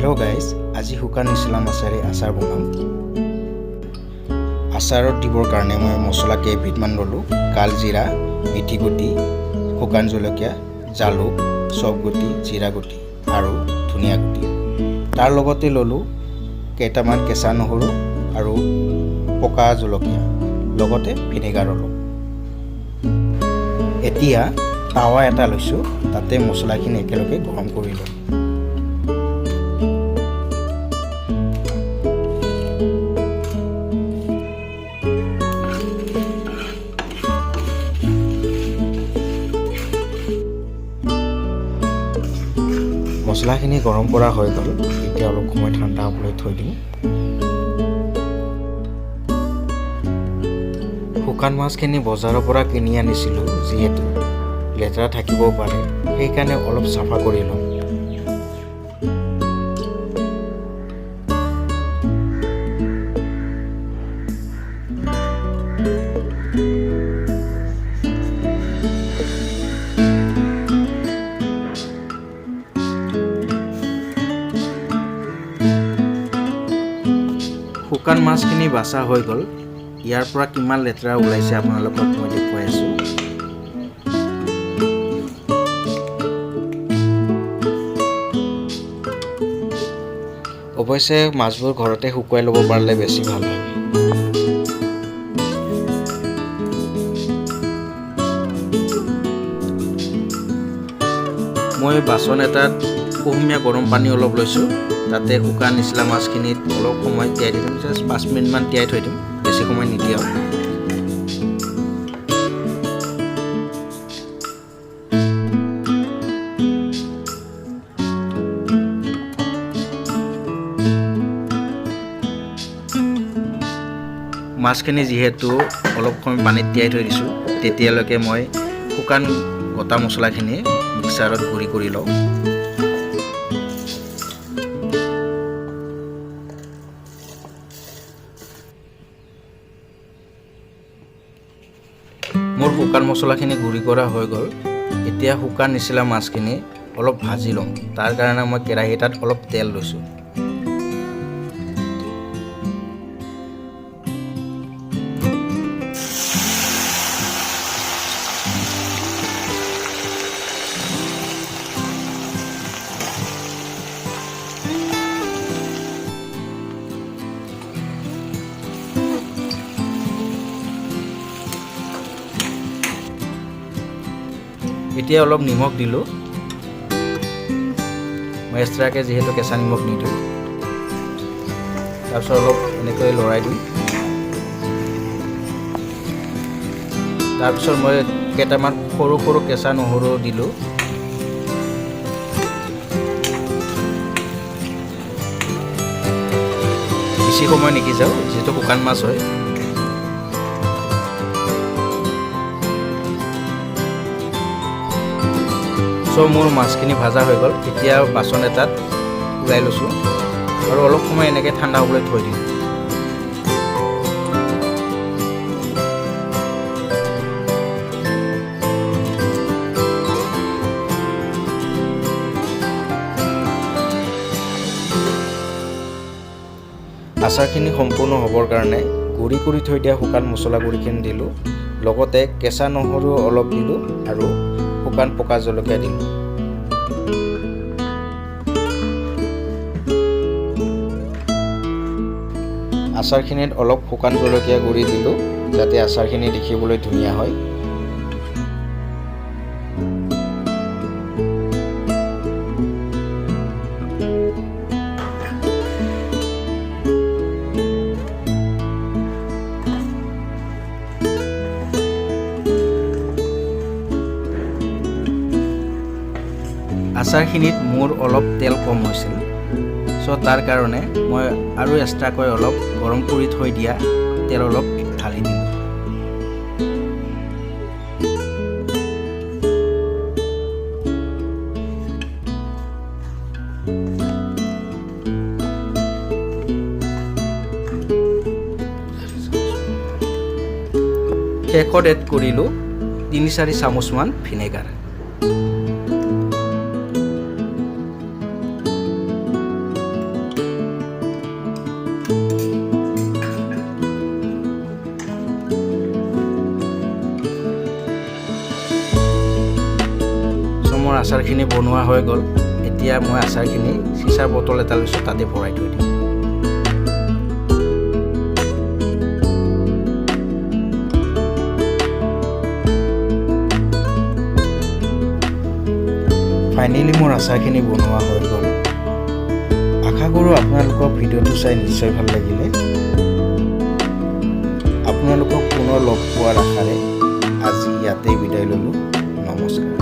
Hello' guys, আজি শুকান ইছলাম আচাৰে আচাৰ বনাম। আচাৰত দিবৰ কাৰণে মই মছলা কেইবিধমান ল'লোঁ। কালজিৰা, মিঠি গুটি, শুকান জলকীয়া, জালুক, চফ গুটি, জিৰা গুটি আৰু ধনিয়া গুটি। তাৰ লগতে ল'লোঁ কেইটামান কেঁচা নহৰু আৰু পকা জলকীয়া, লগতে ভিনেগাৰ অলপ। এতিয়া টাৱা এটা লৈছোঁ, তাতে মছলাখিনি একেলগে গৰম কৰি ল'ম। মছলাখিনি গৰম কৰা হৈ গ'ল। এতিয়া অলপ সময় ঠাণ্ডা হ'বলৈ থৈ দিম। শুকান মাছখিনি বজাৰৰ পৰা কিনি আনিছিলোঁ, যিহেতু লেতেৰা থাকিবও পাৰে, সেইকাৰণে অলপ চাফা কৰি ল'ম। শুকান মাছখিনি বাছা হৈ গ'ল। ইয়াৰ পৰা কিমান লেতেৰা ওলাইছে আপোনালোকক মই দেখুৱাই আছোঁ। অৱশ্যে মাছবোৰ ঘৰতে শুকুৱাই ল'ব পাৰিলে বেছি ভাল হয়। মই বাচন এটাত কুহুমীয়া গৰম পানী অলপ লৈছোঁ। তাতে শুকান নিচলা মাছখিনিত অলপ সময় তিয়াই দিম, জাষ্ট 5 মিনিটমান তিয়াই থৈ দিম, বেছি সময় নিদিয়াওঁ। মাছখিনি যিহেতু অলপ সময় পানীত তিয়াই থৈ দিছোঁ, তেতিয়ালৈকে মই শুকান গোটা মছলাখিনি মিক্সাৰত গুড়ি কৰি লওঁ। মোৰ শুকান মছলাখিনি গুড়ি কৰা হৈ গ'ল। এতিয়া শুকান নিচিলা মাছখিনি অলপ ভাজি ল'ম। তাৰ কাৰণে মই কেৰাহী এটাত অলপ তেল লৈছোঁ। এতিয়া অলপ নিমখ দিলোঁ। মই এক্সট্ৰাকৈ যিহেতু কেঁচা নিমখ নিদিওঁ। তাৰপিছত অলপ এনেকৈ লৰাই দিম। তাৰপিছত মই কেইটামান সৰু সৰু কেঁচা নহৰু দিলোঁ। বেছি সময় নিসিজাওঁ, যিহেতু শুকান মাছ হয়। মোৰ মাছখিনি ভাজা হৈ গ'ল। এতিয়া বাচন এটাত ওলাই লৈছোঁ আৰু অলপ সময় এনেকৈ ঠাণ্ডা হ'বলৈ থৈ দিম। আচাৰখিনি সম্পূৰ্ণ হ'বৰ কাৰণে গুড়ি কৰি থৈ দিয়া শুকান মছলা গুড়িখিনি দিলোঁ, লগতে কেঁচা নহৰু অলপ দিলোঁ আৰু শুকান পকা জলকীয়া দিলোঁ। আচাৰখিনিত অলপ শুকান জলকীয়া গুড়ি দিলোঁ, যাতে আচাৰখিনি দেখিবলৈ ধুনীয়া হয়। আচাৰখিনিত মোৰ অলপ তেল কম হৈছিল, তাৰ কাৰণে মই আৰু এক্সট্ৰাকৈ অলপ গৰম কৰি থৈ দিয়া তেল অলপ ঢালি দিলোঁ। শেষত এড কৰিলোঁ 3-4 চামুচমান ভিনেগাৰ। আচাৰখিনি বনোৱা হৈ গ'ল। এতিয়া মই আচাৰখিনি চিচাৰ বটল এটা লৈছোঁ, তাতে ভৰাই থৈ দিম। ফাইনেলি মোৰ আচাৰখিনি বনোৱা হৈ গ'ল। আশা কৰোঁ আপোনালোকক ভিডিঅ'টো চাই নিশ্চয় ভাল লাগিলে। আপোনালোকক পুনৰ লগ পোৱাৰ আশাৰে আজি ইয়াতেই বিদায় ল'লোঁ। নমস্কাৰ।